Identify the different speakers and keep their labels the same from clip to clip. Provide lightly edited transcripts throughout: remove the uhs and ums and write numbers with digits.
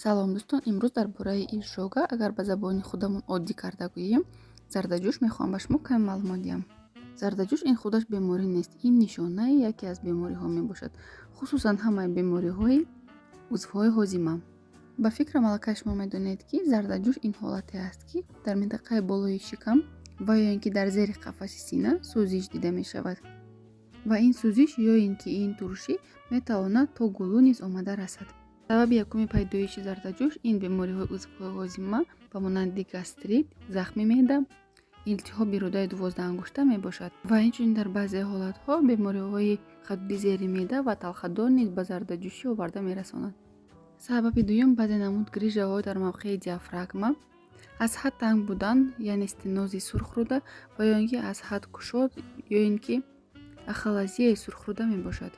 Speaker 1: салом дӯстон, имрӯз дар бораи иршога, агар ба забони худамон оддӣ карда гӯем, зардаҷӯш мехоҳам ба шумо каме маълумот диҳам. Зардаҷӯш ин худаш беморӣ нест, ин нишонаи яке аз бемориҳо мебошад, хусусан ҳамаи бемориҳои узвҳои ҳозима. Ба фикрам аллакай шумо медонед, ки зардаҷӯш ин ҳолате аст, ки дар минтақаи болои шикам ва ё ин ки дар зери қафаси сина сӯзиш дида мешавад. Ва ин сӯзиш ё ин ки ин туршӣ метавонад то гулӯ низ омада расад. Сабаби якуми пайдоиши зардаҷӯш ин бемориҳои узвҳои ҳозима ба монанди гастрит, захми меъда, илтиҳоби рӯдаи 12 ангушта мебошад. Ва инчунин дар баъзе ҳолатҳо бемориҳои хадуди зери меъда ва талхадор низ ба зардаҷӯшӣ оварда мерасонад. Сабаби дуюм баъзе намуд грижаҳо дар мавқеи диафрагма, аз ҳад танг будан, яъне стенози сурхрӯда ва ё ин ки аз ҳад кушод ё ин ки ахалазияи сурхрӯда мебошад.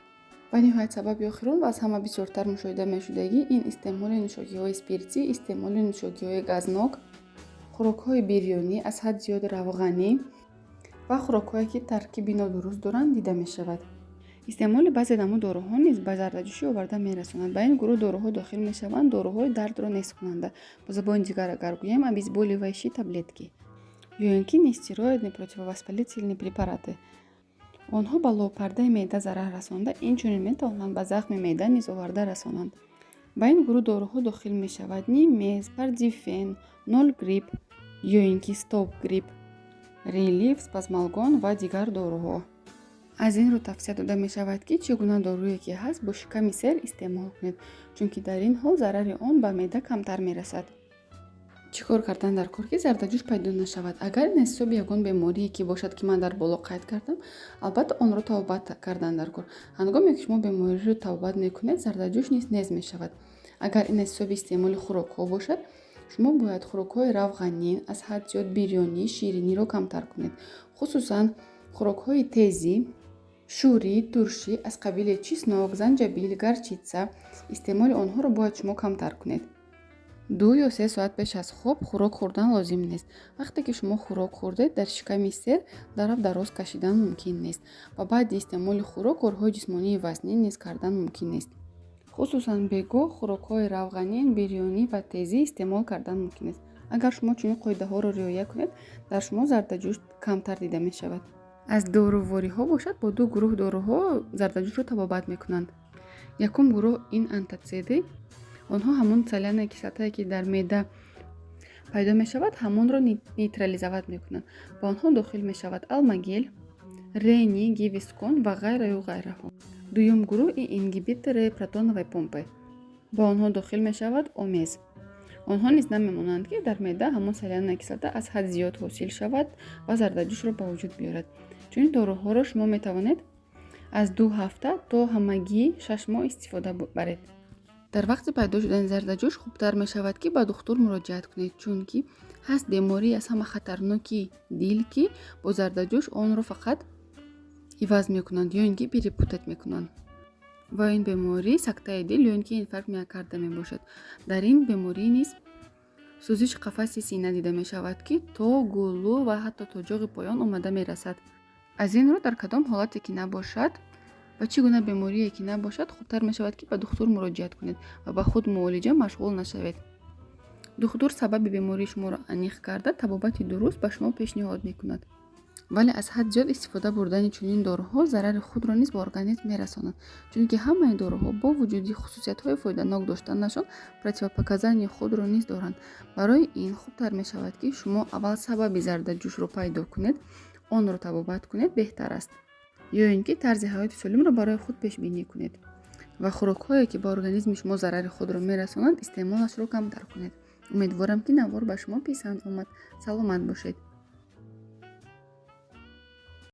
Speaker 1: Ва ниҳоят сабаби охирум ва аз ҳама бисёртар мушоҳида мешудагӣ ин истеъмоли нӯшокиҳои спиртӣ, истеъмоли нӯшокиҳои газнок, хӯрокҳои бирёнӣ, аз ҳад зиёд равғанӣ ва хӯрокҳое ки таркиби нодуруст доранд дида мешавад. Истеъмоли баъзе намуд доруҳо низ ба зардаҷӯшӣ оварда мерасонад. Ба ин гурӯҳ доруҳо дохил мешаванд доруҳои дардро несткунанда, бо забони дигар агар гӯем обезболивающие таблетки, ё ин ки нестероидные противовоспалительные препараты. Онҳо ба лопардаи меъда зарар расонда, инчунин метавонанд ба захми меъда низ оварда расонанд. Ба ин гурӯҳ доруҳо дохил мешавад нимез, пардифен, нолгрип, ё ин ки стоп-грип, релиф, спазмалгон ва дигар доруҳо. Аз ин рӯ тавсия дода мешавад, ки чӣ гуна доруе ки ҳаст бо шиками сер истеъмол кунед, чунки дар ин ҳол зарари он ба меъда камтар мерасад. Чӣ кор кардан дар кор, ки зардаҷӯш пайдо нашавад? Агар ин ҳисоби ягон беморие ки бошад, ки ман дар боло қайд кардам, албатта онро табобат кардан дар кор. Ҳангоме ки шумо бемориро табобат мекунед, зардаҷӯш низ нез мешавад. Агар ин ҳисоби истеъмоли хӯрокҳо бошад, шумо бояд хӯрокҳои равғанӣ, аз ҳад зиёд бирёнӣ, шириниро камтар кунед. Хусусан хӯрокҳои тезӣ, шӯрӣ, туршӣ аз қабили чеснок, занҷабил, гарчитса, истеъмоли онҳоро бояд шумо камтар кунед. 2 ё 3 соат пеш аз хоб хӯрок хӯрдан лозим нест. Вақте ки шумо хӯрок хӯрдед, дар шиками сер дарав дароз кашидан мумкин нест ва баъди истеъмоли хӯрок корҳои ҷисмонии вазнин низ кардан мумкин нест. Хусусан бегоҳ хӯрокҳои равғанин, бирёнӣ ва тезӣ истеъмол кардан мумкин нест. Агар шумо чунин қоидаҳоро риоя кунед, дар шумо зардаҷӯш камтар дида мешавад. Аз дорувориҳо бошад, бо 2 гурӯҳ доруҳо зардаҷӯшро табобат мекунанд. Якум гурӯҳ ин антоциди. Онҳо ҳамон солянаи кислотае ки дар меъда пайдо мешавад, ҳамонро нейтрализоват мекунанд. Ба онҳо дохил мешавад алмагел, рени, гивискон ва ғайраю ғайраҳо. Дуюм гурӯҳ ингибитори протоновой помпы. Ба онҳо дохил мешавад омез. Онҳо низ намемонанд, ки дар меъда ҳамон солянаи кислота аз ҳад зиёд ҳосил шавад ва зардаҷӯшро ба вуҷуд биёрад. Чунин доруҳоро шумо метавонед аз 2 ҳафта то ҳамагӣ 6 моҳ истифода баред. Дар вақти пайдо шудани зардаҷӯш хубтар мешавад, ки ба духтур муроҷиат кунед, чунки ҳаст бемории аз ҳама хатарноки дил, ки бо зардаҷӯш онро фақат иваз мекунанд ё ин ки перепутать мекунанд. Ва ин беморӣ сактаи дил ё ин ки инфаркт миокарда мебошад. Дар ин беморӣ низ сӯзиши қафаси сина дида мешавад, ки то гулӯ ва ҳатто то ҷоғи поён омада мерасад. Аз ин рӯ дар кадом ҳолате ки набошад ва чӣ гуна беморие ки набошад, хубтар мешавад, ки ба духтур муроҷиат кунед ва ба худ муолиҷа машғул нашавед. Духтур сабаби бемории шуморо аниқ карда, табобати дуруст ба шумо пешниҳод мекунад. Вале аз ҳад зиёд истифода бурдани чунин доруҳо зарари худро низ ба организм мерасонад, чунки ҳамаи доруҳо бо вуҷуди хусусиятҳои фоиданок доштанашон противопоказанияи худро низ доранд. Барои ин хубтар мешавад, ки шумо аввал сабаби зардаҷӯшро пайдо кунед, онро табобат кунед беҳтар аст. ё ин ки тарзи ҳаёти солимро барои худ пешбинӣ кунед ва хӯрокҳое ки ба организми шумо зарари худро мерасонанд, истеъмолашро камтар кунед. Умедворам, ки навор ба шумо писанд омад. Саломат бошед.